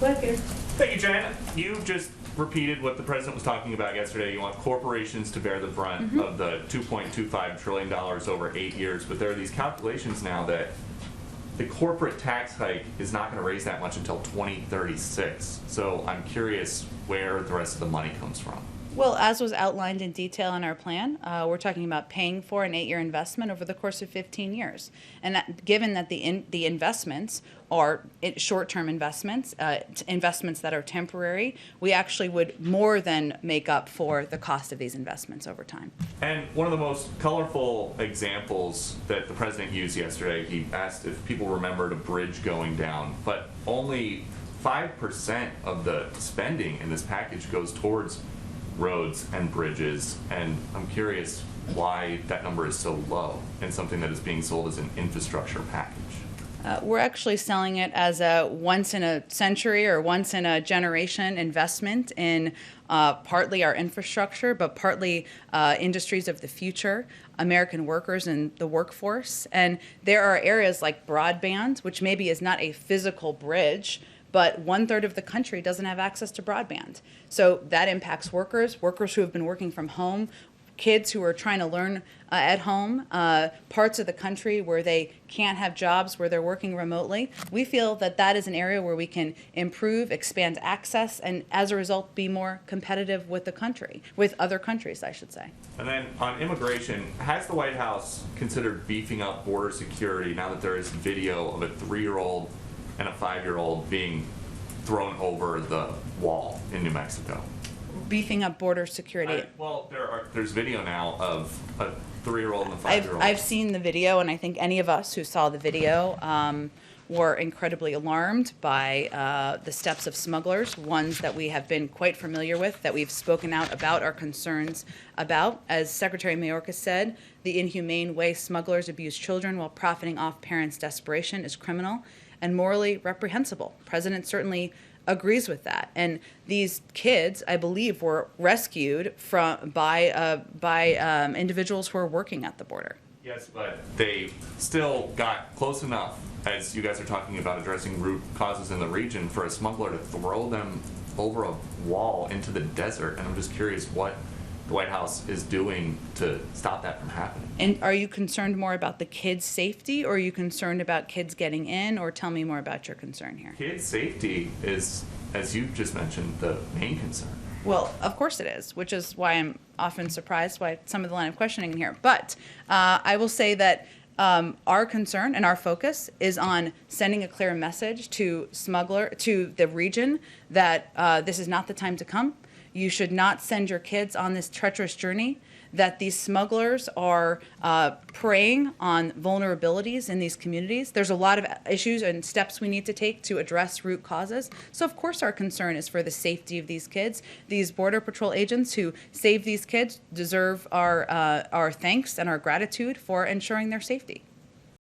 Go ahead, Peter. Thank you, Jen. You just repeated what the president was talking about yesterday. You want corporations to bear the brunt of the $2.25 trillion over 8 years, but there are these calculations now that the corporate tax hike is not going to raise that much until 2036. So I'm curious where the rest of the money comes from. Well, as was outlined in detail in our plan, we're talking about paying for an 8-year investment over the course of 15 years. And given that the investments are short-term investments, investments that are temporary, we actually would more than make up for the cost of these investments over time. And one of the most colorful examples that the president used yesterday, he asked if people remembered a bridge going down, but only 5% of the spending in this package goes towards roads and bridges, and I'm curious why that number is so low and something that is being sold as an infrastructure package. We're actually selling it as a once-in-a-century or once-in-a-generation investment in partly our infrastructure, but partly industries of the future, American workers and the workforce. And there are areas like broadband, which maybe is not a physical bridge, but 1/3 of the country doesn't have access to broadband. So that impacts workers who have been working from home, kids who are trying to learn at home, parts of the country where they can't have jobs, where they're working remotely. We feel that that is an area where we can improve, expand access, and as a result, be more competitive with the country, with other countries, I should say. And then on immigration, has the White House considered beefing up border security now that there is video of a 3-year-old and a 5-year-old being thrown over the wall in New Mexico? Beefing up border security. Well, there's video now of a 3-year-old and a 5-year-old. I've seen the video, and I think any of us who saw the video were incredibly alarmed by the steps of smugglers, ones that we have been quite familiar with, that we've spoken out about our concerns about. As Secretary Mayorkas said, the inhumane way smugglers abuse children while profiting off parents' desperation is criminal and morally reprehensible. The president certainly agrees with that. And these kids, I believe, were rescued by individuals who are working at the border. Yes, but they still got close enough, as you guys are talking about addressing root causes in the region, for a smuggler to throw them over a wall into the desert. And I'm just curious what the White House is doing to stop that from happening. And are you concerned more about the kids' safety, or are you concerned about kids getting in, or tell me more about your concern here? Kids' safety is, as you just mentioned, the main concern. Well, of course it is, which is why I'm often surprised by some of the line of questioning in here. But I will say that our concern and our focus is on sending a clear message to the region that this is not the time to come. You should not send your kids on this treacherous journey, that these smugglers are preying on vulnerabilities in these communities. There's a lot of issues and steps we need to take to address root causes. So of course our concern is for the safety of these kids. These Border Patrol agents who save these kids deserve our thanks and our gratitude for ensuring their safety.